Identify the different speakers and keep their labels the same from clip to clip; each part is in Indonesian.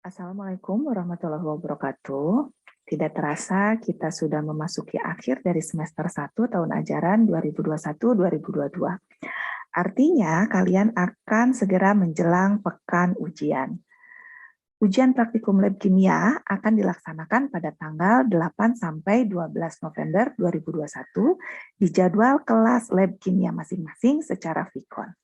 Speaker 1: Assalamualaikum warahmatullahi wabarakatuh. Tidak terasa kita sudah memasuki akhir dari semester 1 tahun ajaran 2021-2022. Artinya kalian akan segera menjelang pekan ujian. Ujian praktikum lab kimia akan dilaksanakan pada tanggal 8 sampai 12 November 2021 di jadwal kelas lab kimia masing-masing secara Vkon.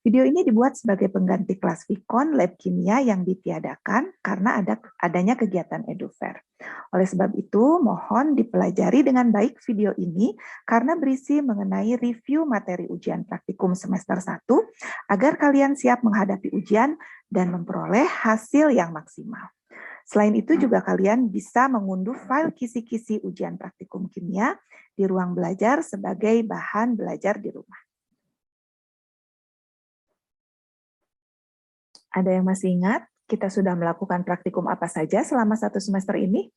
Speaker 1: Video ini dibuat sebagai pengganti kelas Vkon lab kimia yang ditiadakan karena adanya kegiatan EduFair. Oleh sebab itu, mohon dipelajari dengan baik video ini karena berisi mengenai review materi ujian praktikum semester 1 agar kalian siap menghadapi ujian dan memperoleh hasil yang maksimal. Selain itu juga kalian bisa mengunduh file kisi-kisi ujian praktikum kimia di ruang belajar sebagai bahan belajar di rumah. Ada yang masih ingat kita sudah melakukan praktikum apa saja selama 1 semester ini?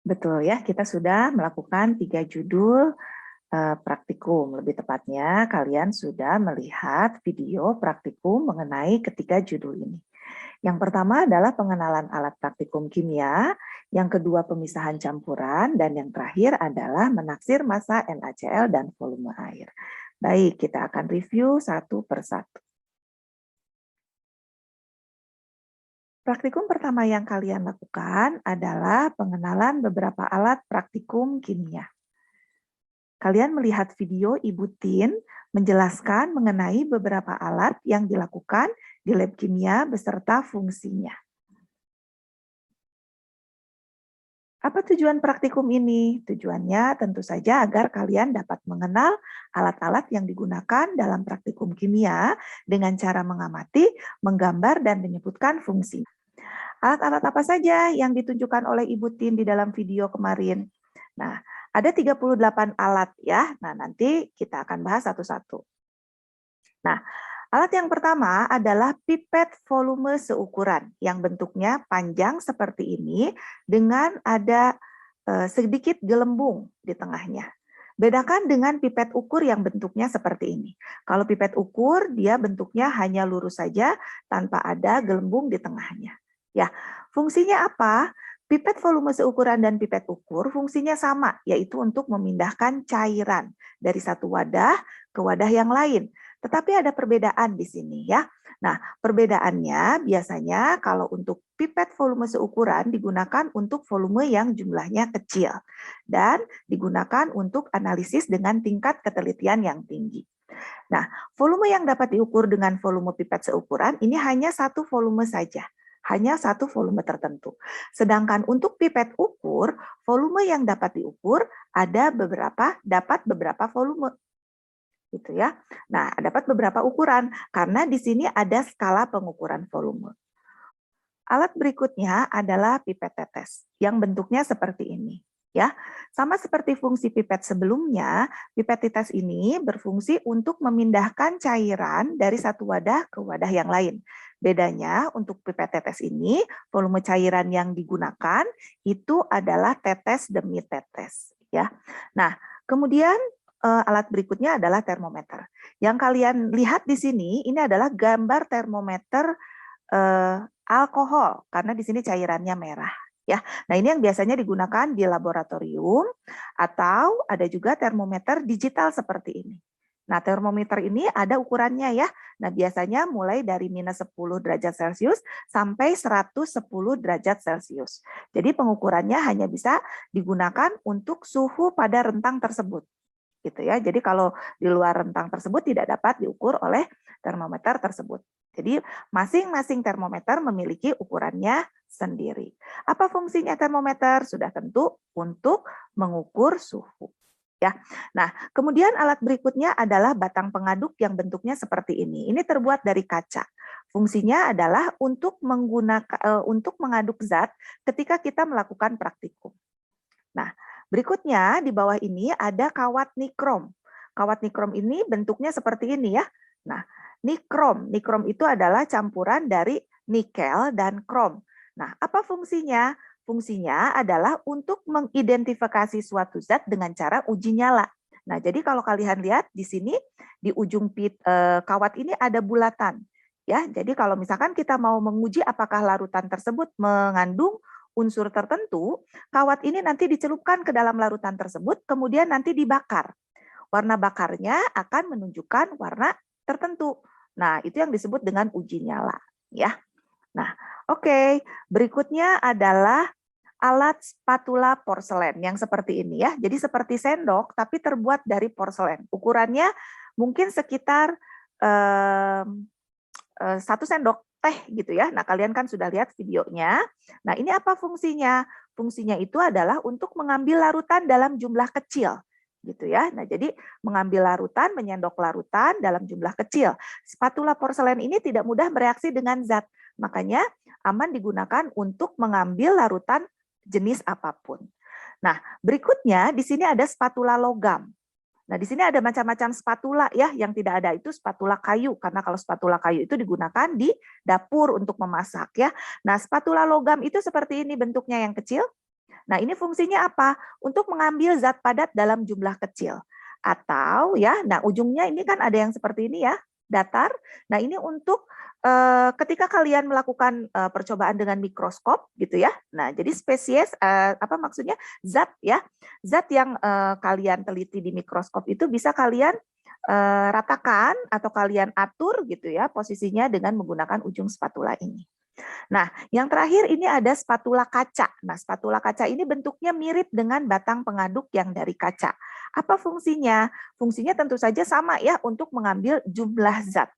Speaker 1: Betul ya, kita sudah melakukan 3 judul praktikum. Lebih tepatnya, kalian sudah melihat video praktikum mengenai ketiga judul ini. Yang pertama adalah pengenalan alat praktikum kimia, yang kedua pemisahan campuran, dan yang terakhir adalah menaksir massa NaCl dan volume air. Baik, kita akan review satu persatu. Praktikum pertama yang kalian lakukan adalah pengenalan beberapa alat praktikum kimia. Kalian melihat video Ibu Tin menjelaskan mengenai beberapa alat yang dilakukan di lab kimia beserta fungsinya. Apa tujuan praktikum ini? Tujuannya tentu saja agar kalian dapat mengenal alat-alat yang digunakan dalam praktikum kimia dengan cara mengamati, menggambar, dan menyebutkan fungsi. Alat-alat apa saja yang ditunjukkan oleh Ibu Tin di dalam video kemarin? Nah, ada 38 alat ya. Nah, nanti kita akan bahas satu-satu. Nah, alat yang pertama adalah pipet volume seukuran yang bentuknya panjang seperti ini dengan ada sedikit gelembung di tengahnya. Bedakan dengan pipet ukur yang bentuknya seperti ini. Kalau pipet ukur, dia bentuknya hanya lurus saja tanpa ada gelembung di tengahnya. Ya, fungsinya apa? Pipet volume seukuran dan pipet ukur fungsinya sama, yaitu untuk memindahkan cairan dari satu wadah ke wadah yang lain. Tetapi ada perbedaan di sini ya. Nah, perbedaannya biasanya kalau untuk pipet volume seukuran digunakan untuk volume yang jumlahnya kecil dan digunakan untuk analisis dengan tingkat ketelitian yang tinggi. Nah, volume yang dapat diukur dengan volume pipet seukuran ini hanya satu volume saja. Hanya satu volume tertentu. Sedangkan untuk pipet ukur, volume yang dapat diukur dapat beberapa volume. Gitu ya. Nah, dapat beberapa ukuran karena di sini ada skala pengukuran volume. Alat berikutnya adalah pipet tetes yang bentuknya seperti ini. Ya, sama seperti fungsi pipet sebelumnya, pipet tetes ini berfungsi untuk memindahkan cairan dari satu wadah ke wadah yang lain. Bedanya untuk pipet tetes ini, volume cairan yang digunakan itu adalah tetes demi tetes. Ya, nah kemudian alat berikutnya adalah termometer. Yang kalian lihat di sini, ini adalah gambar termometer alkohol karena di sini cairannya merah. Ya, nah ini yang biasanya digunakan di laboratorium atau ada juga termometer digital seperti ini. Nah, termometer ini ada ukurannya ya. Nah, biasanya mulai dari minus 10 derajat Celcius sampai 110 derajat Celcius. Jadi pengukurannya hanya bisa digunakan untuk suhu pada rentang tersebut. Gitu ya. Jadi kalau di luar rentang tersebut tidak dapat diukur oleh termometer tersebut. Jadi masing-masing termometer memiliki ukurannya sendiri. Apa fungsinya termometer? Sudah tentu untuk mengukur suhu. Ya. Nah, kemudian alat berikutnya adalah batang pengaduk yang bentuknya seperti ini. Ini terbuat dari kaca. Fungsinya adalah untuk mengaduk zat ketika kita melakukan praktikum. Nah, berikutnya di bawah ini ada kawat nikrom. Kawat nikrom ini bentuknya seperti ini ya. Nah, nikrom itu adalah campuran dari nikel dan krom. Nah, apa fungsinya? Fungsinya adalah untuk mengidentifikasi suatu zat dengan cara uji nyala. Nah, jadi kalau kalian lihat di sini, di ujung kawat ini ada bulatan. Ya, jadi kalau misalkan kita mau menguji apakah larutan tersebut mengandung unsur tertentu, kawat ini nanti dicelupkan ke dalam larutan tersebut, kemudian nanti dibakar. Warna bakarnya akan menunjukkan warna tertentu. Nah, itu yang disebut dengan uji nyala, ya. Nah, oke. Berikutnya adalah alat spatula porselen yang seperti ini ya. Jadi seperti sendok tapi terbuat dari porselen. Ukurannya mungkin sekitar 1 sendok teh gitu ya. Nah, kalian kan sudah lihat videonya. Nah, ini apa fungsinya? Fungsinya itu adalah untuk mengambil larutan dalam jumlah kecil gitu ya. Nah, jadi mengambil larutan, menyendok larutan dalam jumlah kecil. Spatula porselen ini tidak mudah bereaksi dengan zat. Makanya aman digunakan untuk mengambil larutan jenis apapun. Nah, berikutnya di sini ada spatula logam. Nah, di sini ada macam-macam spatula ya, yang tidak ada itu spatula kayu, karena kalau spatula kayu itu digunakan di dapur untuk memasak ya. Nah, spatula logam itu seperti ini bentuknya yang kecil. Nah, ini fungsinya apa? Untuk mengambil zat padat dalam jumlah kecil. Atau ya, nah ujungnya ini kan ada yang seperti ini ya, datar. Nah, ini untuk ketika kalian melakukan percobaan dengan mikroskop gitu ya. Nah, jadi spesies apa maksudnya zat ya. Zat yang kalian teliti di mikroskop itu bisa kalian ratakan atau kalian atur gitu ya posisinya dengan menggunakan ujung spatula ini. Nah, yang terakhir ini ada spatula kaca. Nah, spatula kaca ini bentuknya mirip dengan batang pengaduk yang dari kaca. Apa fungsinya? Fungsinya tentu saja sama ya untuk mengambil jumlah zat.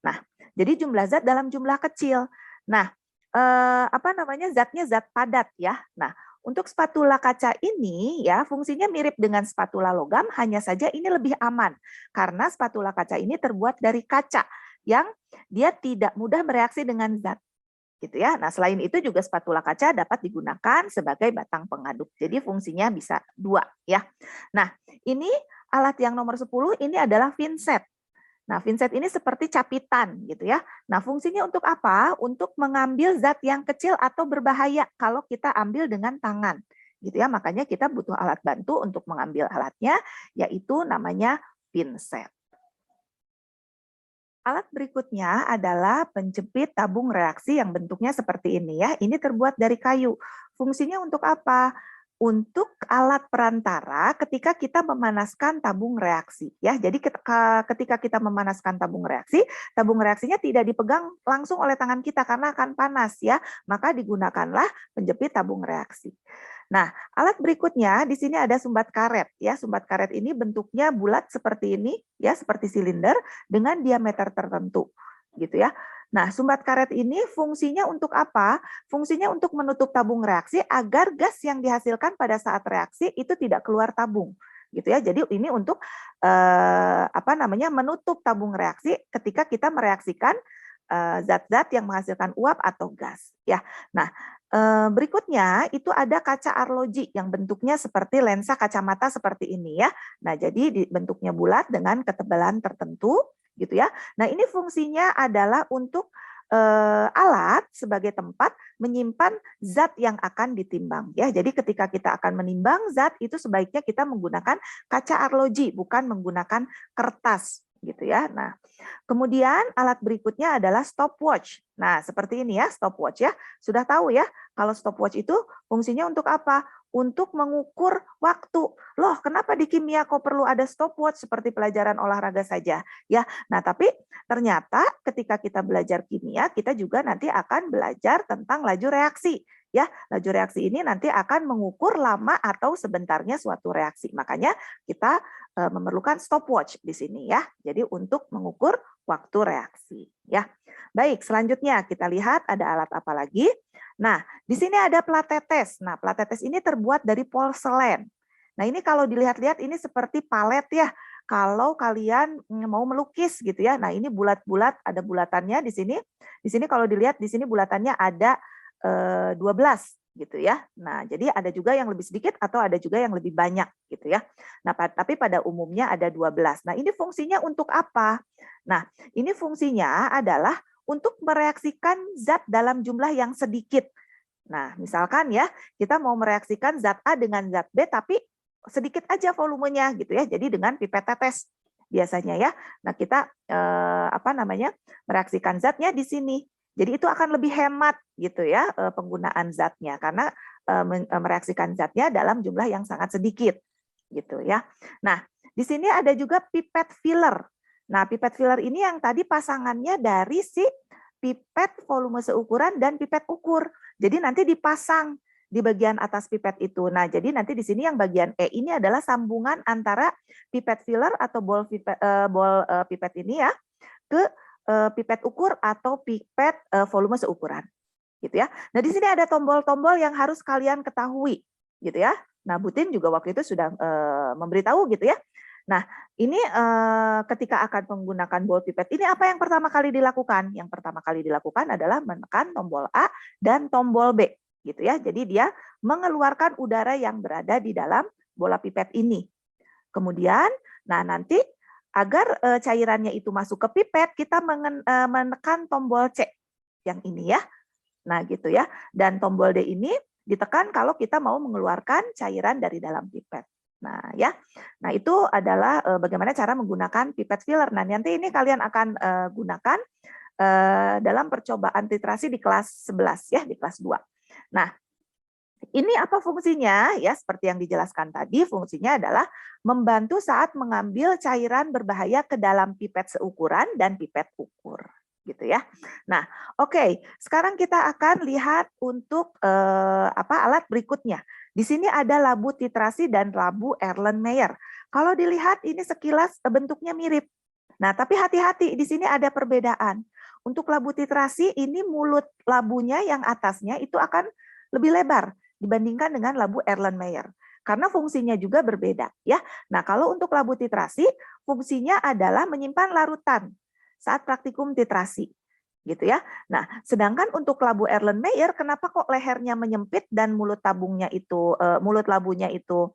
Speaker 1: Nah, jadi jumlah zat dalam jumlah kecil. Nah, apa namanya zatnya zat padat ya. Nah, untuk spatula kaca ini ya fungsinya mirip dengan spatula logam, hanya saja ini lebih aman karena spatula kaca ini terbuat dari kaca yang dia tidak mudah bereaksi dengan zat. Gitu ya. Nah, selain itu juga spatula kaca dapat digunakan sebagai batang pengaduk. Jadi fungsinya bisa 2 ya. Nah, ini alat yang nomor 10 ini adalah pinset. Nah, pinset ini seperti capitan gitu ya. Nah, fungsinya untuk apa? Untuk mengambil zat yang kecil atau berbahaya kalau kita ambil dengan tangan. Gitu ya. Makanya kita butuh alat bantu untuk mengambil alatnya, yaitu namanya pinset. Alat berikutnya adalah penjepit tabung reaksi yang bentuknya seperti ini ya. Ini terbuat dari kayu. Fungsinya untuk apa? Untuk alat perantara ketika kita memanaskan tabung reaksi ya. Jadi ketika kita memanaskan tabung reaksinya tidak dipegang langsung oleh tangan kita karena akan panas ya. Maka digunakanlah penjepit tabung reaksi. Nah, alat berikutnya di sini ada sumbat karet ya. Sumbat karet ini bentuknya bulat seperti ini ya, seperti silinder dengan diameter tertentu gitu ya. Nah, sumbat karet ini fungsinya untuk apa? Fungsinya untuk menutup tabung reaksi agar gas yang dihasilkan pada saat reaksi itu tidak keluar tabung gitu ya. Jadi ini untuk apa namanya menutup tabung reaksi ketika kita mereaksikan zat-zat yang menghasilkan uap atau gas ya. Nah, berikutnya itu ada kaca arloji yang bentuknya seperti lensa kacamata seperti ini ya. Nah, jadi bentuknya bulat dengan ketebalan tertentu gitu ya. Nah, ini fungsinya adalah untuk alat sebagai tempat menyimpan zat yang akan ditimbang ya. Jadi ketika kita akan menimbang zat itu sebaiknya kita menggunakan kaca arloji bukan menggunakan kertas gitu ya. Nah, kemudian alat berikutnya adalah stopwatch. Nah, seperti ini ya stopwatch ya. Sudah tahu ya kalau stopwatch itu fungsinya untuk apa? Untuk mengukur waktu. Loh, kenapa di kimia kok perlu ada stopwatch seperti pelajaran olahraga saja? Ya, nah tapi ternyata ketika kita belajar kimia, kita juga nanti akan belajar tentang laju reaksi. Ya, laju reaksi ini nanti akan mengukur lama atau sebentarnya suatu reaksi. Makanya kita memerlukan stopwatch di sini ya. Jadi untuk mengukur waktu reaksi. Ya, baik. Selanjutnya kita lihat ada alat apa lagi. Nah, di sini ada plat tetes. Nah, plat tetes ini terbuat dari porselen. Nah, ini kalau dilihat-lihat ini seperti palet ya. Kalau kalian mau melukis gitu ya. Nah, ini bulat-bulat, ada bulatannya di sini. Di sini kalau dilihat di sini bulatannya ada 12 gitu ya. Nah, jadi ada juga yang lebih sedikit atau ada juga yang lebih banyak gitu ya. Nah, tapi pada umumnya ada 12. Nah, ini fungsinya untuk apa? Nah, ini fungsinya adalah untuk mereaksikan zat dalam jumlah yang sedikit. Nah, misalkan ya, kita mau mereaksikan zat A dengan zat B, tapi sedikit aja volumenya gitu ya. Jadi dengan pipet tetes biasanya ya. Nah, kita mereaksikan zatnya di sini. Jadi itu akan lebih hemat gitu ya penggunaan zatnya karena mereaksikan zatnya dalam jumlah yang sangat sedikit gitu ya. Nah, di sini ada juga pipet filler. Nah, pipet filler ini yang tadi pasangannya dari si pipet volume seukuran dan pipet ukur. Jadi nanti dipasang di bagian atas pipet itu. Nah, jadi nanti di sini yang bagian E ini adalah sambungan antara pipet filler atau ball pipet ini ya ke pipet ukur atau pipet volume seukuran. Gitu ya. Nah, di sini ada tombol-tombol yang harus kalian ketahui, gitu ya. Nah, Butin juga waktu itu sudah memberitahu gitu ya. Nah, ini ketika akan menggunakan ball pipet ini apa yang pertama kali dilakukan? Yang pertama kali dilakukan adalah menekan tombol A dan tombol B, gitu ya. Jadi dia mengeluarkan udara yang berada di dalam bola pipet ini. Kemudian, nah nanti agar cairannya itu masuk ke pipet, kita menekan tombol C yang ini ya. Nah, gitu ya. Dan tombol D ini ditekan kalau kita mau mengeluarkan cairan dari dalam pipet. Nah, ya. Nah, itu adalah bagaimana cara menggunakan pipet filler. Nah, nanti ini kalian akan gunakan dalam percobaan titrasi di kelas 11 ya, di kelas 2. Nah, ini apa fungsinya? Ya, seperti yang dijelaskan tadi, fungsinya adalah membantu saat mengambil cairan berbahaya ke dalam pipet seukuran dan pipet ukur. Gitu ya. Nah, oke. Sekarang kita akan lihat untuk alat berikutnya. Di sini ada labu titrasi dan labu Erlenmeyer. Kalau dilihat ini sekilas bentuknya mirip. Nah, tapi hati-hati, di sini ada perbedaan. Untuk labu titrasi ini mulut labunya yang atasnya itu akan lebih lebar dibandingkan dengan labu Erlenmeyer. Karena fungsinya juga berbeda ya. Nah, kalau untuk labu titrasi fungsinya adalah menyimpan larutan saat praktikum titrasi. Gitu ya. Nah, sedangkan untuk labu Erlenmeyer kenapa kok lehernya menyempit dan mulut labunya itu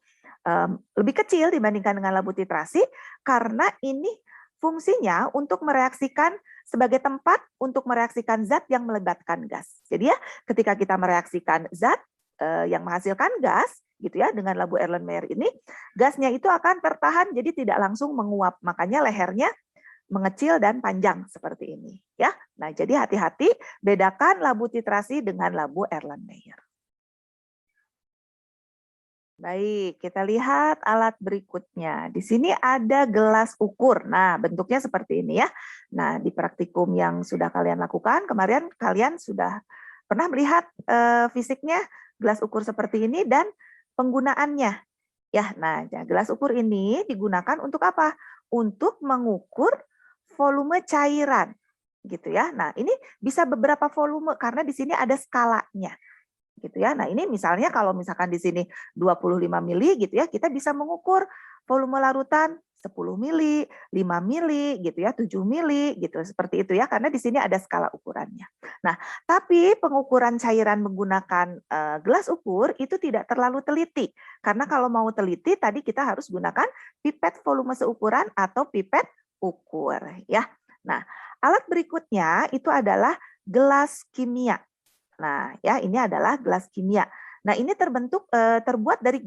Speaker 1: lebih kecil dibandingkan dengan labu titrasi? Karena ini fungsinya untuk mereaksikan sebagai tempat untuk mereaksikan zat yang melibatkan gas. Jadi ya, ketika kita mereaksikan zat yang menghasilkan gas gitu ya dengan labu Erlenmeyer ini, gasnya itu akan tertahan jadi tidak langsung menguap. Makanya lehernya mengecil dan panjang seperti ini ya. Nah, jadi hati-hati bedakan labu titrasi dengan labu Erlenmeyer. Baik, kita lihat alat berikutnya. Di sini ada gelas ukur. Nah, bentuknya seperti ini ya. Nah, di praktikum yang sudah kalian lakukan, kemarin kalian sudah pernah melihat fisiknya gelas ukur seperti ini dan penggunaannya. Ya, nah, gelas ukur ini digunakan untuk apa? Untuk mengukur volume cairan. Gitu ya. Nah, ini bisa beberapa volume karena di sini ada skalanya. Gitu ya. Nah, ini misalnya kalau misalkan di sini 25 mili gitu ya, kita bisa mengukur volume larutan 10 mili, 5 mili gitu ya, 7 mili gitu seperti itu ya, karena di sini ada skala ukurannya. Nah, tapi pengukuran cairan menggunakan gelas ukur itu tidak terlalu teliti. Karena kalau mau teliti tadi kita harus gunakan pipet volume seukuran atau pipet ukur ya. Nah, alat berikutnya itu adalah gelas kimia. Nah, ya ini adalah gelas kimia. Nah, ini terbuat dari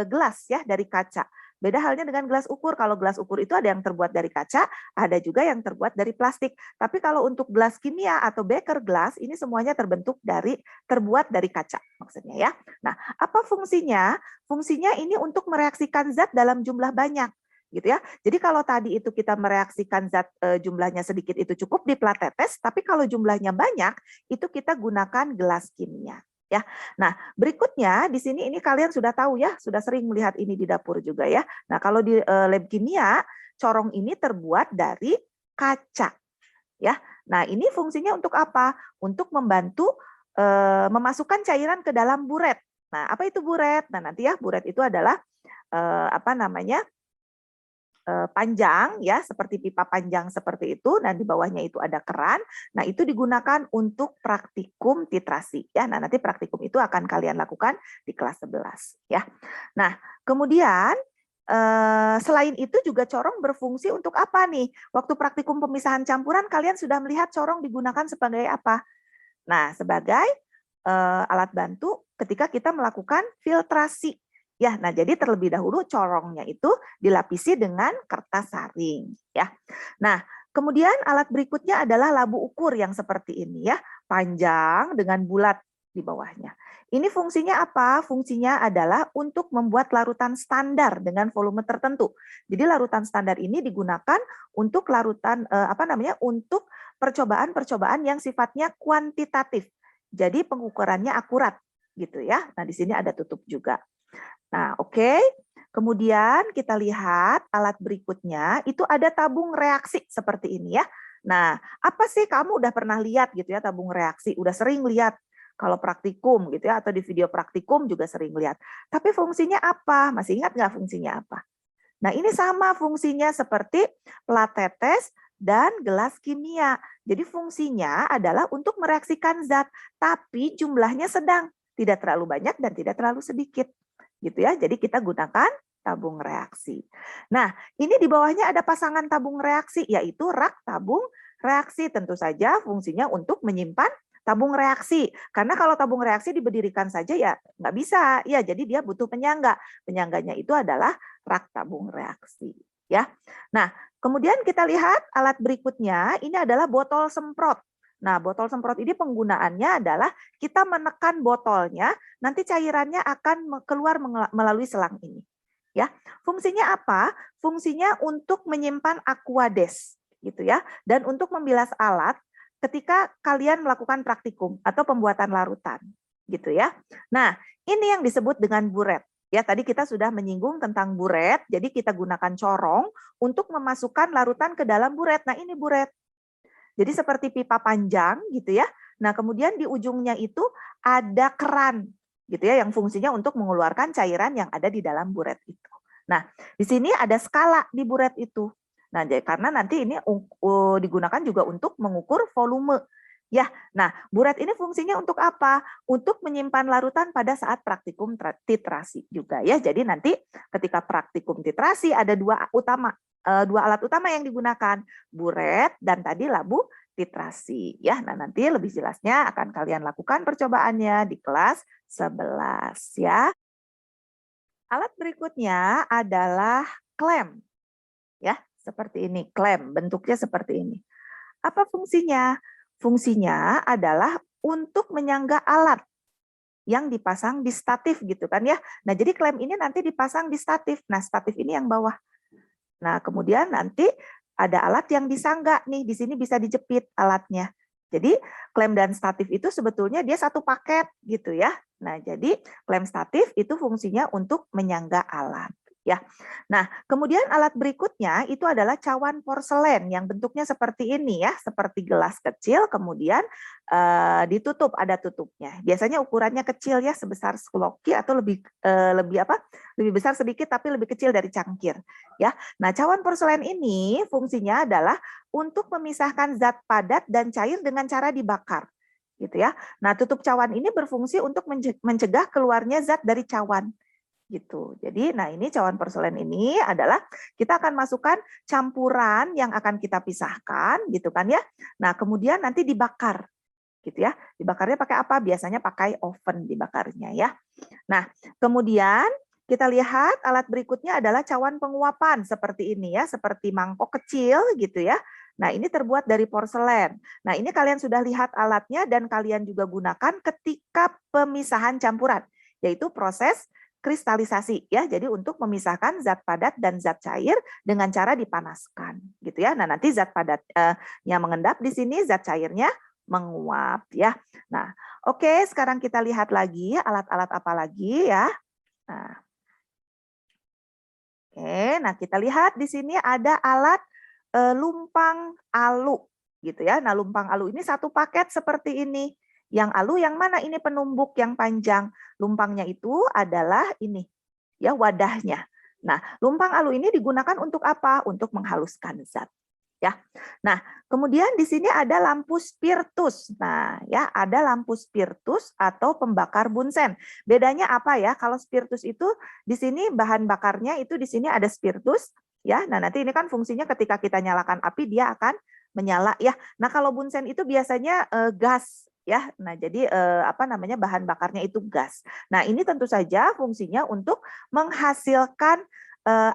Speaker 1: gelas ya, dari kaca. Beda halnya dengan gelas ukur. Kalau gelas ukur itu ada yang terbuat dari kaca, ada juga yang terbuat dari plastik. Tapi kalau untuk gelas kimia atau beker gelas, ini semuanya terbuat dari kaca maksudnya ya. Nah, apa fungsinya? Fungsinya ini untuk mereaksikan zat dalam jumlah banyak. Gitu ya. Jadi kalau tadi itu kita mereaksikan zat jumlahnya sedikit itu cukup di plat tetes, tapi kalau jumlahnya banyak itu kita gunakan gelas kimia ya. Nah, berikutnya di sini ini kalian sudah tahu ya, sudah sering melihat ini di dapur juga ya. Nah, kalau di lab kimia, corong ini terbuat dari kaca ya. Nah, ini fungsinya untuk apa? Untuk membantu memasukkan cairan ke dalam buret. Nah, apa itu buret? Nah, nanti ya buret itu adalah panjang ya, seperti pipa panjang seperti itu. Nah, di bawahnya itu ada keran. Nah, itu digunakan untuk praktikum titrasi ya. Nah, nanti praktikum itu akan kalian lakukan di kelas 11 ya. Nah, kemudian selain itu juga corong berfungsi untuk apa nih? Waktu praktikum pemisahan campuran kalian sudah melihat corong digunakan sebagai apa? Nah, sebagai alat bantu ketika kita melakukan filtrasi Ya, nah jadi terlebih dahulu corongnya itu dilapisi dengan kertas saring ya. Nah, kemudian alat berikutnya adalah labu ukur yang seperti ini ya, panjang dengan bulat di bawahnya. Ini fungsinya apa? Fungsinya adalah untuk membuat larutan standar dengan volume tertentu. Jadi larutan standar ini digunakan untuk larutan untuk percobaan-percobaan yang sifatnya kuantitatif. Jadi pengukurannya akurat gitu ya. Nah, di sini ada tutup juga. Nah, oke. Kemudian kita lihat alat berikutnya, itu ada tabung reaksi seperti ini ya. Nah, apa sih kamu udah pernah lihat gitu ya tabung reaksi? Udah sering lihat kalau praktikum gitu ya, atau di video praktikum juga sering lihat. Tapi fungsinya apa? Masih ingat nggak fungsinya apa? Nah, ini sama fungsinya seperti plat tetes dan gelas kimia. Jadi fungsinya adalah untuk mereaksikan zat, tapi jumlahnya sedang, tidak terlalu banyak dan tidak terlalu sedikit. Gitu ya. Jadi kita gunakan tabung reaksi. Nah, ini di bawahnya ada pasangan tabung reaksi, yaitu rak tabung reaksi. Tentu saja fungsinya untuk menyimpan tabung reaksi. Karena kalau tabung reaksi diberdirikan saja ya nggak bisa. Ya, jadi dia butuh penyangga. Penyangganya itu adalah rak tabung reaksi. Ya. Nah, kemudian kita lihat alat berikutnya, ini adalah botol semprot. Nah, botol semprot ini penggunaannya adalah kita menekan botolnya, nanti cairannya akan keluar melalui selang ini. Ya, fungsinya apa? Fungsinya untuk menyimpan aquades, gitu ya, dan untuk membilas alat ketika kalian melakukan praktikum atau pembuatan larutan, gitu ya. Nah, ini yang disebut dengan buret. Ya, tadi kita sudah menyinggung tentang buret, jadi kita gunakan corong untuk memasukkan larutan ke dalam buret. Nah, ini buret. Jadi seperti pipa panjang gitu ya. Nah, kemudian di ujungnya itu ada keran gitu ya yang fungsinya untuk mengeluarkan cairan yang ada di dalam buret itu. Nah, di sini ada skala di buret itu. Nah, karena nanti ini digunakan juga untuk mengukur volume. Ya, nah buret ini fungsinya untuk apa? Untuk menyimpan larutan pada saat praktikum titrasi juga ya. Jadi nanti ketika praktikum titrasi ada dua alat utama yang digunakan, buret dan tadi labu titrasi ya. Nah, nanti lebih jelasnya akan kalian lakukan percobaannya di kelas 11 ya. Alat berikutnya adalah klem ya, seperti ini, klem bentuknya seperti ini. Apa fungsinya? Fungsinya adalah untuk menyangga alat yang dipasang di statif gitu kan ya. Nah, jadi klem ini nanti dipasang di statif. Nah, statif ini yang bawah. Nah, kemudian nanti ada alat yang disangga nih, di sini bisa dijepit alatnya. Jadi klem dan statif itu sebetulnya dia satu paket gitu ya. Nah, jadi klem statif itu fungsinya untuk menyangga alat. Ya, nah kemudian alat berikutnya itu adalah cawan porselen yang bentuknya seperti ini ya, seperti gelas kecil, kemudian ditutup, ada tutupnya. Biasanya ukurannya kecil ya, sebesar sloki atau lebih besar sedikit tapi lebih kecil dari cangkir. Ya, nah cawan porselen ini fungsinya adalah untuk memisahkan zat padat dan cair dengan cara dibakar. Gitu ya. Nah, tutup cawan ini berfungsi untuk mencegah keluarnya zat dari cawan gitu. Jadi, nah ini cawan porselen ini adalah kita akan masukkan campuran yang akan kita pisahkan, gitu kan ya. Nah, kemudian nanti dibakar, gitu ya. Dibakarnya pakai apa? Biasanya pakai oven dibakarnya ya. Nah, kemudian kita lihat alat berikutnya adalah cawan penguapan seperti ini ya, seperti mangkok kecil gitu ya. Nah, ini terbuat dari porselen. Nah, ini kalian sudah lihat alatnya dan kalian juga gunakan ketika pemisahan campuran, yaitu proses kristalisasi ya. Jadi untuk memisahkan zat padat dan zat cair dengan cara dipanaskan gitu ya. Nah, nanti zat padatnya mengendap di sini, zat cairnya menguap ya. Nah, oke, sekarang kita lihat lagi alat-alat apa lagi ya. Nah. Oke, nah kita lihat di sini ada alat lumpang alu gitu ya. Nah, lumpang alu ini satu paket seperti ini. Yang alu yang mana? Ini penumbuk yang panjang. Lumpangnya itu adalah ini, ya wadahnya. Nah, lumpang alu ini digunakan untuk apa? Untuk menghaluskan zat. Ya. Nah, kemudian di sini ada lampu spiritus. Nah, ya ada lampu spiritus atau pembakar bunsen. Bedanya apa ya? Kalau spiritus itu di sini bahan bakarnya itu di sini ada spiritus, ya. Nah, nanti ini kan fungsinya ketika kita nyalakan api dia akan menyala ya. Nah, kalau bunsen itu biasanya gas ya. Nah, jadi bahan bakarnya itu gas. Nah, ini tentu saja fungsinya untuk menghasilkan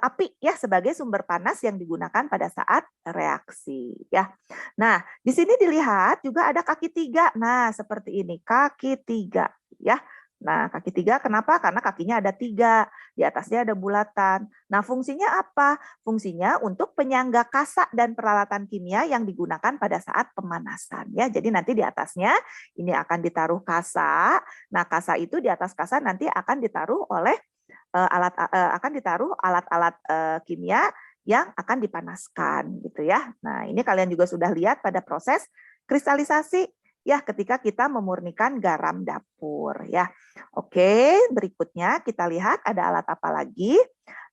Speaker 1: api ya sebagai sumber panas yang digunakan pada saat reaksi ya. Nah, di sini dilihat juga ada kaki tiga. Nah, seperti ini kaki tiga ya. Nah, kaki tiga kenapa? Karena kakinya ada tiga, di atasnya ada bulatan. Nah, fungsinya apa? Fungsinya untuk penyangga kasa dan peralatan kimia yang digunakan pada saat pemanasan ya. Jadi nanti di atasnya ini akan ditaruh kasa. Nah, kasa itu di atas kasa nanti akan ditaruh oleh alat-alat kimia yang akan dipanaskan gitu ya. Nah, ini kalian juga sudah lihat pada proses kristalisasi ya ketika kita memurnikan garam dapur ya. Oke, berikutnya kita lihat ada alat apa lagi.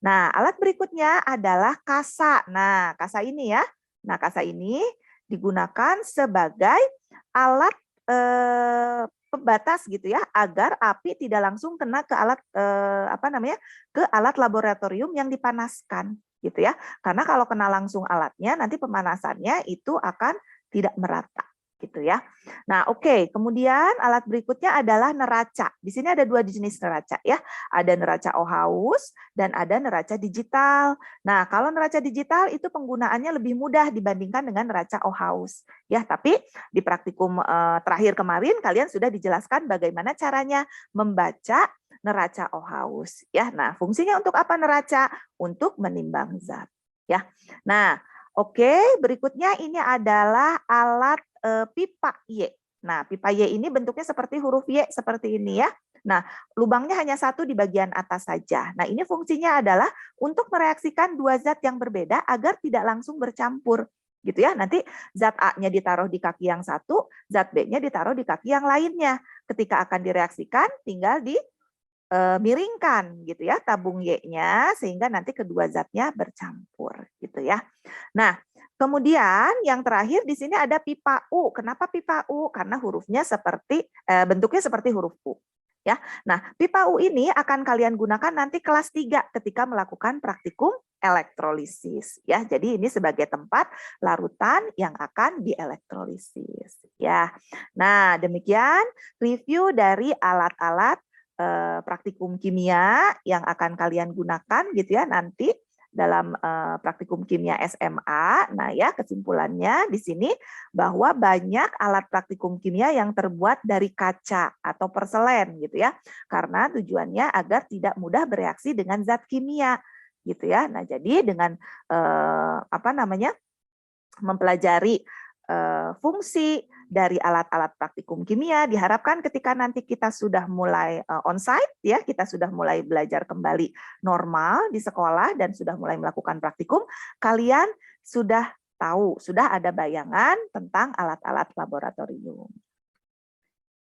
Speaker 1: Nah, alat berikutnya adalah kasa. Nah, kasa ini ya. Nah, kasa ini digunakan sebagai alat pembatas gitu ya agar api tidak langsung kena ke alat ke alat laboratorium yang dipanaskan gitu ya. Karena kalau kena langsung alatnya nanti pemanasannya itu akan tidak merata gitu ya. Nah, oke. Kemudian alat berikutnya adalah neraca. Di sini ada dua jenis neraca ya. Ada neraca Ohaus dan ada neraca digital. Nah, kalau neraca digital itu penggunaannya lebih mudah dibandingkan dengan neraca Ohaus ya. Tapi di praktikum terakhir kemarin kalian sudah dijelaskan bagaimana caranya membaca neraca Ohaus ya. Nah, fungsinya untuk apa neraca? Untuk menimbang zat ya. Nah, oke, berikutnya ini adalah alat pipa Y. Nah, pipa Y ini bentuknya seperti huruf Y seperti ini ya. Nah, lubangnya hanya satu di bagian atas saja. Nah, ini fungsinya adalah untuk mereaksikan dua zat yang berbeda agar tidak langsung bercampur. Gitu ya. Nanti zat A-nya ditaruh di kaki yang satu, zat B-nya ditaruh di kaki yang lainnya. Ketika akan direaksikan, tinggal miringkan gitu ya tabung Y-nya sehingga nanti kedua zatnya bercampur gitu ya. Nah, kemudian yang terakhir di sini ada pipa U. Kenapa pipa U? Karena hurufnya bentuknya seperti huruf U. Ya. Nah, pipa U ini akan kalian gunakan nanti kelas 3 ketika melakukan praktikum elektrolisis ya. Jadi ini sebagai tempat larutan yang akan dielektrolisis ya. Nah, demikian review dari alat-alat praktikum kimia yang akan kalian gunakan gitu ya nanti dalam praktikum kimia SMA. Nah ya kesimpulannya di sini bahwa banyak alat praktikum kimia yang terbuat dari kaca atau porselen gitu ya. Karena tujuannya agar tidak mudah bereaksi dengan zat kimia gitu ya. Nah jadi dengan mempelajari fungsi dari alat-alat praktikum kimia diharapkan ketika nanti kita sudah mulai onsite ya, kita sudah mulai belajar kembali normal di sekolah dan sudah mulai melakukan praktikum, kalian sudah tahu, sudah ada bayangan tentang alat-alat laboratorium.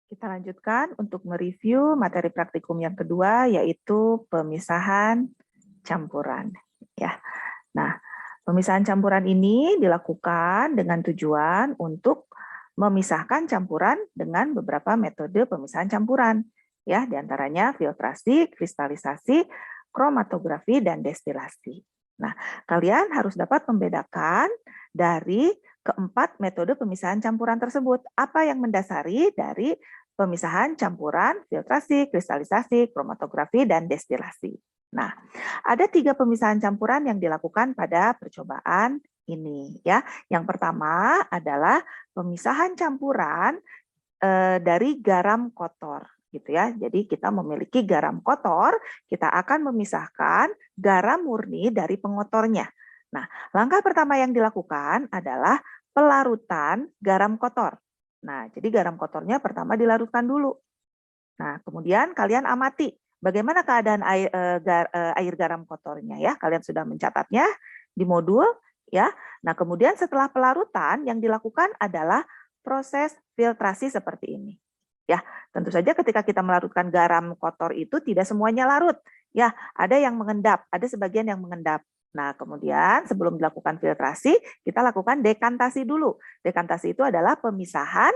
Speaker 1: Kita lanjutkan untuk mereview materi praktikum yang kedua yaitu pemisahan campuran ya. Nah, pemisahan campuran ini dilakukan dengan tujuan untuk memisahkan campuran dengan beberapa metode pemisahan campuran. Ya, diantaranya filtrasi, kristalisasi, kromatografi, dan destilasi. Nah, kalian harus dapat membedakan dari keempat metode pemisahan campuran tersebut. Apa yang mendasari dari pemisahan campuran, filtrasi, kristalisasi, kromatografi, dan destilasi. Nah, ada 3 pemisahan campuran yang dilakukan pada percobaan ini ya. Yang pertama adalah pemisahan campuran dari garam kotor gitu ya. Jadi kita memiliki garam kotor, kita akan memisahkan garam murni dari pengotornya. Nah, langkah pertama yang dilakukan adalah pelarutan garam kotor. Nah, jadi garam kotornya pertama dilarutkan dulu. Nah, kemudian kalian amati bagaimana keadaan air garam kotornya ya. Kalian sudah mencatatnya di modul ya. Nah, kemudian setelah pelarutan yang dilakukan adalah proses filtrasi seperti ini. Ya, tentu saja ketika kita melarutkan garam kotor itu tidak semuanya larut. Ya, ada yang mengendap, ada sebagian yang mengendap. Nah, kemudian sebelum dilakukan filtrasi, kita lakukan dekantasi dulu. Dekantasi itu adalah pemisahan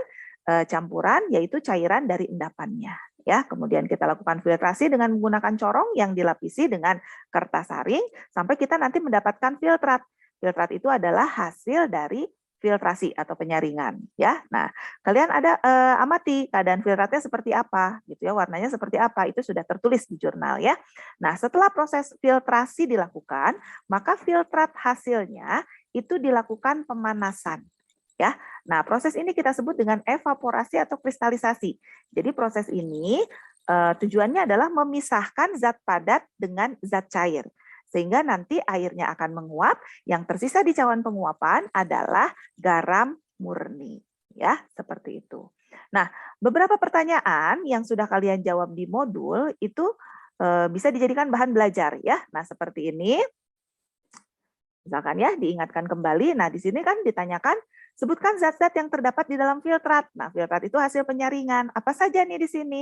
Speaker 1: campuran yaitu cairan dari endapannya. Ya, kemudian kita lakukan filtrasi dengan menggunakan corong yang dilapisi dengan kertas saring sampai kita nanti mendapatkan filtrat. Filtrat itu adalah hasil dari filtrasi atau penyaringan ya. Nah, kalian ada amati keadaan filtratnya seperti apa gitu ya, warnanya seperti apa, itu sudah tertulis di jurnal ya. Nah, setelah proses filtrasi dilakukan, maka filtrat hasilnya itu dilakukan pemanasan ya. Nah, proses ini kita sebut dengan evaporasi atau kristalisasi. Jadi proses ini tujuannya adalah memisahkan zat padat dengan zat cair. Sehingga nanti airnya akan menguap, yang tersisa di cawan penguapan adalah garam murni. Ya, seperti itu. Nah, beberapa pertanyaan yang sudah kalian jawab di modul itu bisa dijadikan bahan belajar ya. Nah, seperti ini. Misalkan ya, diingatkan kembali. Nah, di sini kan ditanyakan, sebutkan zat-zat yang terdapat di dalam filtrat. Nah, filtrat itu hasil penyaringan. Apa saja nih di sini?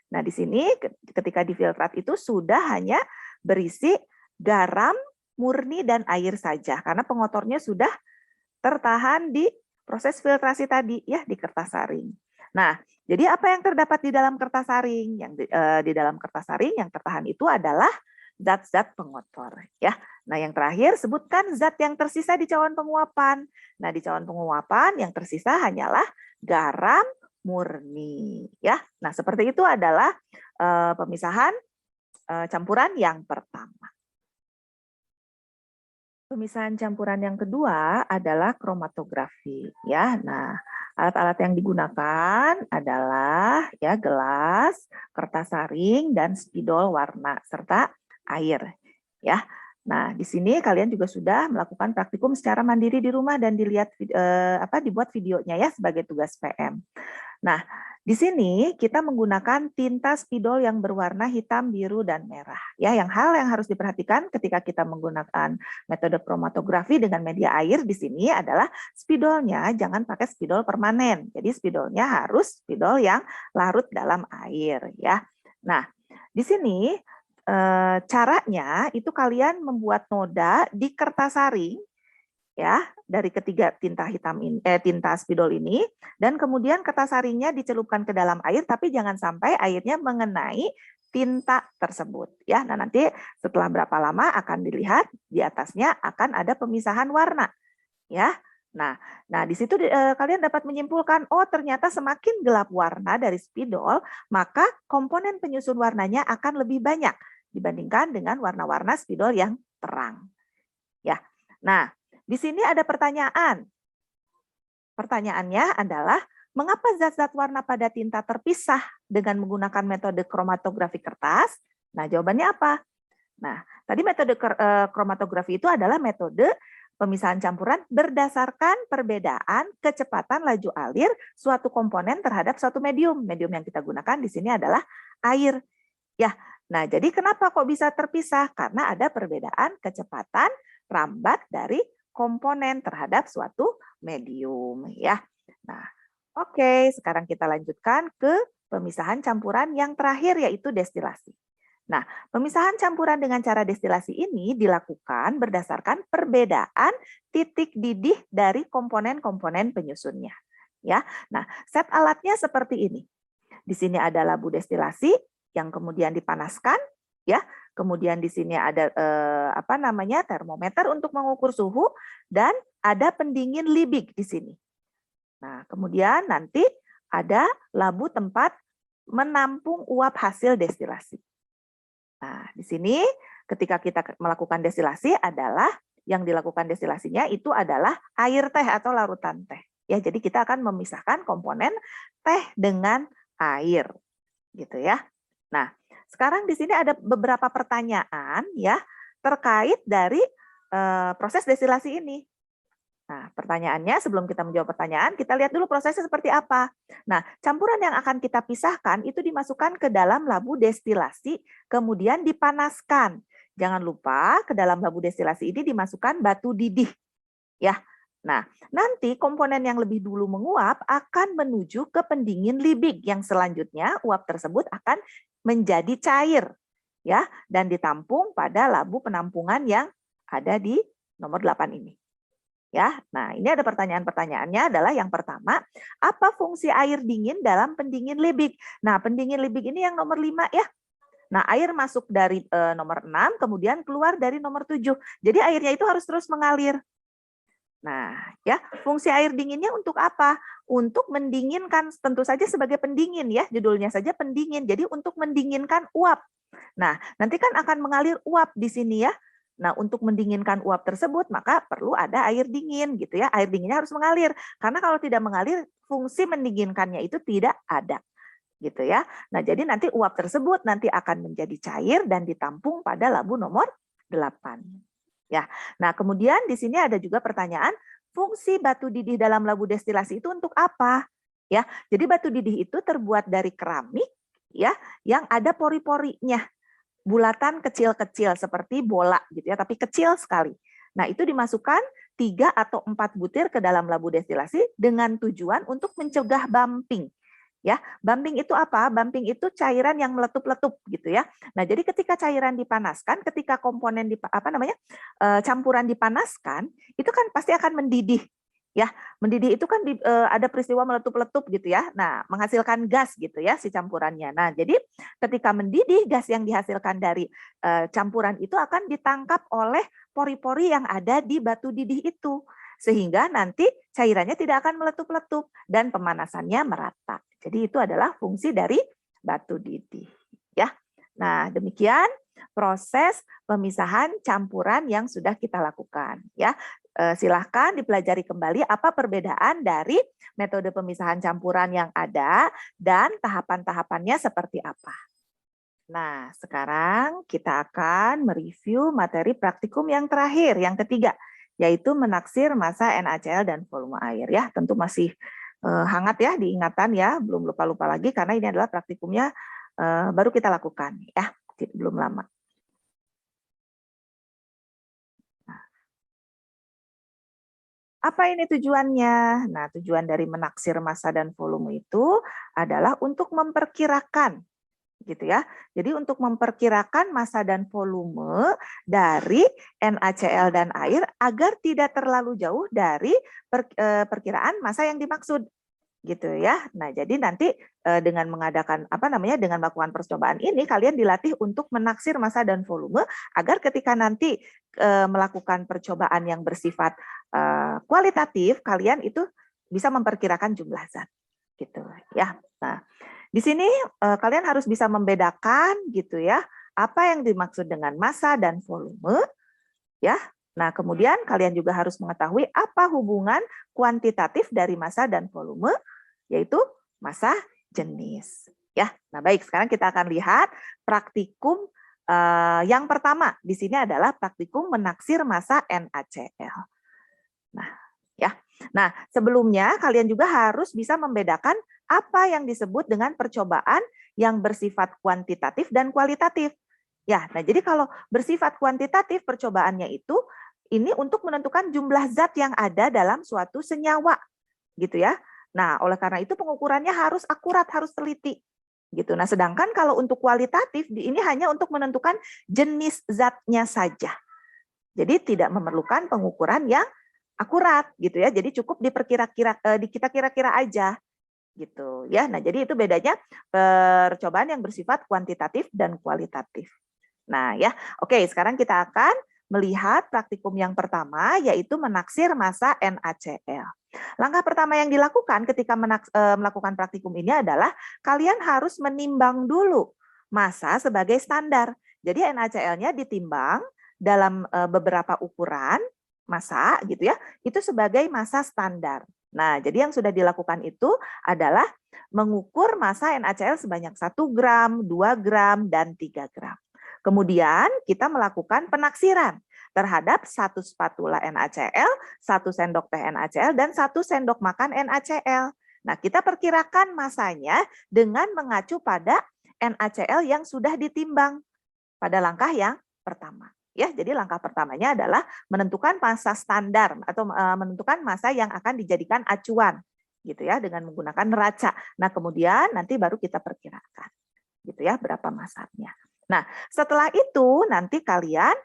Speaker 1: Nah, di sini ketika di filtrat itu sudah hanya berisi garam, murni, dan air saja. Karena pengotornya sudah tertahan di proses filtrasi tadi ya di kertas saring. Nah, jadi apa yang terdapat di dalam kertas saring? Yang di dalam kertas saring yang tertahan itu adalah zat-zat pengotor ya. Nah, yang terakhir sebutkan zat yang tersisa di cawan penguapan. Nah, di cawan penguapan yang tersisa hanyalah garam murni ya. Nah, seperti itu adalah pemisahan campuran yang pertama. Pemisahan campuran yang kedua adalah kromatografi ya. Nah, alat-alat yang digunakan adalah ya gelas, kertas saring, dan spidol warna serta air ya. Nah, di sini kalian juga sudah melakukan praktikum secara mandiri di rumah dan dilihat dibuat videonya ya sebagai tugas PM. Nah, di sini kita menggunakan tinta spidol yang berwarna hitam, biru, dan merah. Ya, yang harus diperhatikan ketika kita menggunakan metode kromatografi dengan media air di sini adalah spidolnya jangan pakai spidol permanen. Jadi spidolnya harus spidol yang larut dalam air ya. Nah, di sini caranya itu kalian membuat noda di kertas saring ya dari ketiga tinta hitam ini tinta spidol ini, dan kemudian kertas saringnya dicelupkan ke dalam air tapi jangan sampai airnya mengenai tinta tersebut ya. Nah, nanti setelah berapa lama akan dilihat di atasnya akan ada pemisahan warna ya. Nah, di situ kalian dapat menyimpulkan, oh ternyata semakin gelap warna dari spidol, maka komponen penyusun warnanya akan lebih banyak dibandingkan dengan warna-warna spidol yang terang. Ya. Nah, di sini ada pertanyaan. Pertanyaannya adalah, mengapa zat-zat warna pada tinta terpisah dengan menggunakan metode kromatografi kertas? Nah, jawabannya apa? Nah, tadi metode kromatografi itu adalah metode pemisahan campuran berdasarkan perbedaan kecepatan laju alir suatu komponen terhadap suatu medium. Medium yang kita gunakan di sini adalah air. Ya, nah jadi kenapa kok bisa terpisah? Karena ada perbedaan kecepatan rambat dari komponen terhadap suatu medium ya. Nah, oke, sekarang kita lanjutkan ke pemisahan campuran yang terakhir yaitu destilasi. Nah, pemisahan campuran dengan cara destilasi ini dilakukan berdasarkan perbedaan titik didih dari komponen-komponen penyusunnya. Ya, nah set alatnya seperti ini. Di sini ada labu destilasi yang kemudian dipanaskan, ya. Kemudian di sini ada termometer untuk mengukur suhu dan ada pendingin Liebig di sini. Nah, kemudian nanti ada labu tempat menampung uap hasil destilasi. Nah, di sini ketika kita melakukan destilasi adalah yang dilakukan destilasinya itu adalah air teh atau larutan teh. Ya, jadi kita akan memisahkan komponen teh dengan air, gitu ya. Nah, sekarang di sini ada beberapa pertanyaan ya terkait dari proses destilasi ini. Nah, pertanyaannya sebelum kita menjawab pertanyaan, kita lihat dulu prosesnya seperti apa. Nah, campuran yang akan kita pisahkan itu dimasukkan ke dalam labu destilasi, kemudian dipanaskan. Jangan lupa ke dalam labu destilasi ini dimasukkan batu didih. Ya. Nah, nanti komponen yang lebih dulu menguap akan menuju ke pendingin Liebig yang selanjutnya uap tersebut akan menjadi cair ya dan ditampung pada labu penampungan yang ada di nomor 8 ini. Ya, nah ini ada pertanyaan-pertanyaannya adalah yang pertama, apa fungsi air dingin dalam pendingin Liebig? Nah, pendingin Liebig ini yang nomor 5 ya. Nah, air masuk dari nomor 6, kemudian keluar dari nomor 7. Jadi airnya itu harus terus mengalir. Nah, ya, fungsi air dinginnya untuk apa? Untuk mendinginkan, tentu saja sebagai pendingin ya, judulnya saja pendingin. Jadi untuk mendinginkan uap. Nah, nanti kan akan mengalir uap di sini ya. Nah, untuk mendinginkan uap tersebut maka perlu ada air dingin gitu ya. Air dinginnya harus mengalir. Karena kalau tidak mengalir, fungsi mendinginkannya itu tidak ada. Gitu ya. Nah, jadi nanti uap tersebut nanti akan menjadi cair dan ditampung pada labu nomor 8. Ya. Nah, kemudian di sini ada juga pertanyaan, fungsi batu didih dalam labu destilasi itu untuk apa? Ya. Jadi batu didih itu terbuat dari keramik ya, yang ada pori-porinya. Bulatan kecil-kecil seperti bola gitu ya, tapi kecil sekali. Nah, itu dimasukkan 3 atau 4 butir ke dalam labu destilasi dengan tujuan untuk mencegah bumping. Ya, bumping itu apa? Bumping itu cairan yang meletup-letup gitu ya. Nah, jadi ketika cairan dipanaskan, ketika komponen campuran dipanaskan, itu kan pasti akan mendidih. Ya, mendidih itu kan ada peristiwa meletup-letup gitu ya. Nah, menghasilkan gas gitu ya si campurannya. Nah, jadi ketika mendidih, gas yang dihasilkan dari campuran itu akan ditangkap oleh pori-pori yang ada di batu didih itu. Sehingga nanti cairannya tidak akan meletup-letup dan pemanasannya merata. Jadi itu adalah fungsi dari batu didih. Ya. Nah, demikian proses pemisahan campuran yang sudah kita lakukan. Ya. Silahkan dipelajari kembali apa perbedaan dari metode pemisahan campuran yang ada dan tahapan-tahapannya seperti apa. Nah, sekarang kita akan mereview materi praktikum yang terakhir, yang ketiga, yaitu menaksir massa NaCl dan volume air. Ya, tentu masih hangat ya diingatan ya, belum lupa-lupa lagi karena ini adalah praktikumnya baru kita lakukan ya, belum lama. Apa ini tujuannya? Nah, tujuan dari menaksir massa dan volume itu adalah untuk memperkirakan gitu ya. Jadi untuk memperkirakan massa dan volume dari NaCl dan air agar tidak terlalu jauh dari perkiraan massa yang dimaksud gitu ya. Nah, jadi nanti dengan mengadakan dengan melakukan percobaan ini kalian dilatih untuk menaksir massa dan volume agar ketika nanti melakukan percobaan yang bersifat kualitatif kalian itu bisa memperkirakan jumlah zat gitu ya. Nah, di sini kalian harus bisa membedakan gitu ya, apa yang dimaksud dengan massa dan volume ya. Nah, kemudian kalian juga harus mengetahui apa hubungan kuantitatif dari massa dan volume, yaitu massa jenis. Ya, nah baik. Sekarang kita akan lihat praktikum yang pertama. Di sini adalah praktikum menaksir massa NaCl. Nah, ya. Nah, sebelumnya kalian juga harus bisa membedakan apa yang disebut dengan percobaan yang bersifat kuantitatif dan kualitatif. Ya, nah jadi kalau bersifat kuantitatif percobaannya itu ini untuk menentukan jumlah zat yang ada dalam suatu senyawa, gitu ya. Nah, oleh karena itu pengukurannya harus akurat, harus teliti, gitu. Nah, sedangkan kalau untuk kualitatif ini hanya untuk menentukan jenis zatnya saja. Jadi tidak memerlukan pengukuran yang akurat, gitu ya. Jadi cukup kita kira-kira aja, gitu ya. Nah, jadi itu bedanya percobaan yang bersifat kuantitatif dan kualitatif. Nah, ya. Oke, sekarang kita akan melihat praktikum yang pertama, yaitu menaksir massa NaCl. Langkah pertama yang dilakukan ketika melakukan praktikum ini adalah kalian harus menimbang dulu massa sebagai standar. Jadi NaCl-nya ditimbang dalam beberapa ukuran massa gitu ya, itu sebagai massa standar. Nah, jadi yang sudah dilakukan itu adalah mengukur massa NaCl sebanyak 1 gram, 2 gram, dan 3 gram. Kemudian kita melakukan penaksiran terhadap 1 spatula NaCl, 1 sendok teh NaCl, dan 1 sendok makan NaCl. Nah, kita perkirakan masanya dengan mengacu pada NaCl yang sudah ditimbang pada langkah yang pertama. Ya, jadi langkah pertamanya adalah menentukan massa standar atau menentukan massa yang akan dijadikan acuan gitu ya dengan menggunakan neraca. Nah, kemudian nanti baru kita perkirakan gitu ya berapa massanya. Nah, setelah itu nanti kalian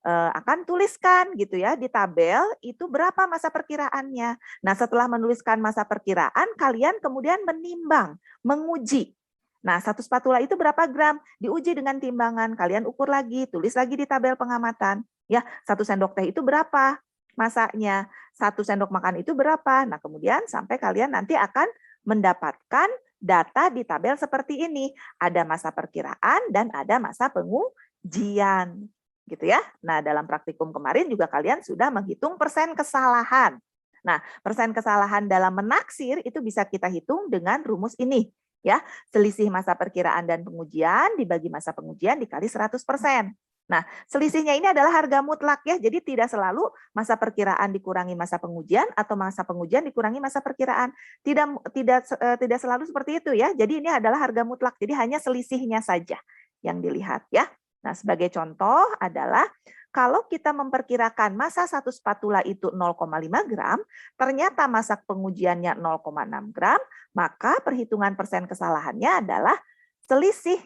Speaker 1: akan tuliskan gitu ya di tabel itu berapa massa perkiraannya. Nah, setelah menuliskan massa perkiraan, kalian kemudian menimbang, menguji. Nah, 1 spatula itu berapa gram? Diuji dengan timbangan. Kalian ukur lagi, tulis lagi di tabel pengamatan. Ya, 1 sendok teh itu berapa? masanya. 1 sendok makan itu berapa? Nah, kemudian sampai kalian nanti akan mendapatkan data di tabel seperti ini. Ada masa perkiraan dan ada masa pengujian. Gitu ya. Nah, dalam praktikum kemarin juga kalian sudah menghitung persen kesalahan. Nah, persen kesalahan dalam menaksir itu bisa kita hitung dengan rumus ini. Ya, selisih masa perkiraan dan pengujian dibagi masa pengujian dikali 100%. Nah, selisihnya ini adalah harga mutlak ya. Jadi tidak selalu masa perkiraan dikurangi masa pengujian atau masa pengujian dikurangi masa perkiraan. Tidak selalu seperti itu ya. Jadi ini adalah harga mutlak. Jadi hanya selisihnya saja yang dilihat ya. Nah, sebagai contoh adalah kalau kita memperkirakan masa satu spatula itu 0,5 gram, ternyata masa pengujiannya 0,6 gram, maka perhitungan persen kesalahannya adalah selisih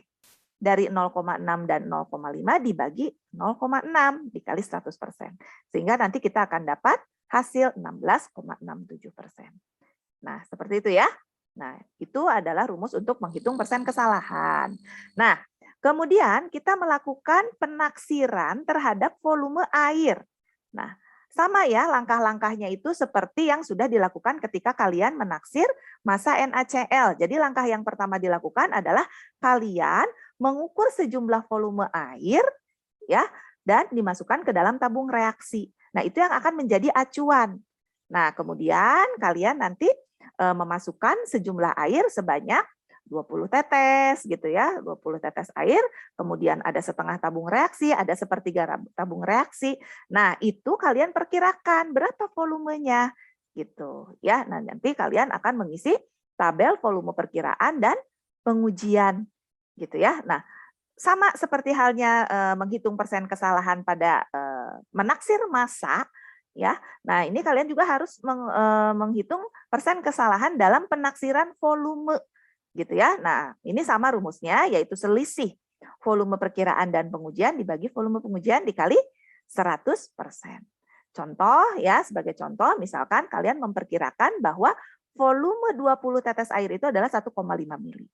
Speaker 1: dari 0,6 dan 0,5 dibagi 0,6 dikali 100%. Sehingga nanti kita akan dapat hasil 16,67%. Nah, seperti itu ya. Nah, itu adalah rumus untuk menghitung persen kesalahan. Nah, kemudian kita melakukan penaksiran terhadap volume air. Nah, sama ya langkah-langkahnya itu seperti yang sudah dilakukan ketika kalian menaksir massa NaCl. Jadi langkah yang pertama dilakukan adalah kalian mengukur sejumlah volume air ya dan dimasukkan ke dalam tabung reaksi. Nah, itu yang akan menjadi acuan. Nah, kemudian kalian nanti memasukkan sejumlah air sebanyak 20 tetes gitu ya, 20 tetes air, kemudian ada setengah tabung reaksi, ada sepertiga tabung reaksi. Nah, itu kalian perkirakan berapa volumenya gitu ya. Nah, nanti kalian akan mengisi tabel volume perkiraan dan pengujian gitu ya. Nah, sama seperti halnya menghitung persen kesalahan pada menaksir massa ya. Nah, ini kalian juga harus menghitung persen kesalahan dalam penaksiran volume gitu ya. Nah, ini sama rumusnya yaitu selisih volume perkiraan dan pengujian dibagi volume pengujian dikali 100%. Contoh ya, sebagai contoh misalkan kalian memperkirakan bahwa volume 20 tetes air itu adalah 1,5 mili.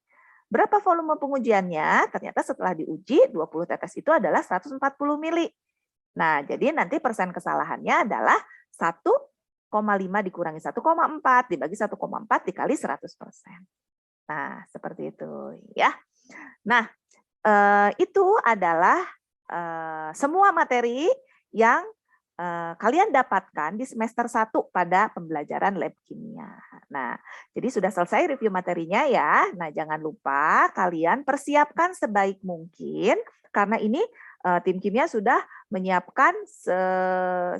Speaker 1: Berapa volume pengujiannya? Ternyata setelah diuji 20 tetes itu adalah 140 mili. Nah, jadi nanti persen kesalahannya adalah 1,5 dikurangi 1,4 dibagi 1,4 dikali 100%. Nah, seperti itu ya. Nah, itu adalah semua materi yang kalian dapatkan di semester 1 pada pembelajaran lab kimia. Nah, jadi sudah selesai review materinya ya. Nah, jangan lupa kalian persiapkan sebaik mungkin karena ini tim kimia sudah menyiapkan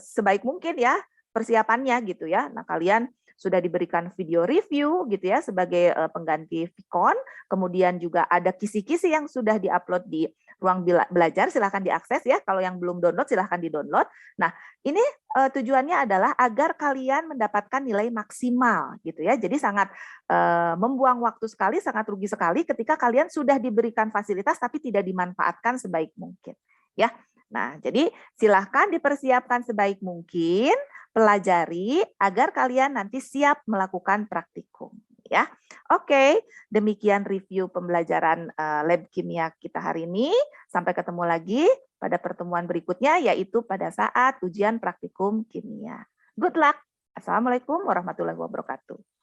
Speaker 1: sebaik mungkin ya persiapannya gitu ya. Nah, kalian sudah diberikan video review gitu ya sebagai pengganti Vicon. Kemudian juga ada kisi-kisi yang sudah diupload di ruang belajar, silahkan diakses ya. Kalau yang belum download silahkan di-download. Nah, ini tujuannya adalah agar kalian mendapatkan nilai maksimal gitu ya. Jadi sangat membuang waktu sekali, sangat rugi sekali ketika kalian sudah diberikan fasilitas tapi tidak dimanfaatkan sebaik mungkin ya. Nah, jadi silahkan dipersiapkan sebaik mungkin, pelajari agar kalian nanti siap melakukan praktikum ya. Oke, demikian review pembelajaran lab kimia kita hari ini. Sampai ketemu lagi pada pertemuan berikutnya yaitu pada saat ujian praktikum kimia. Good luck. Assalamualaikum warahmatullahi wabarakatuh.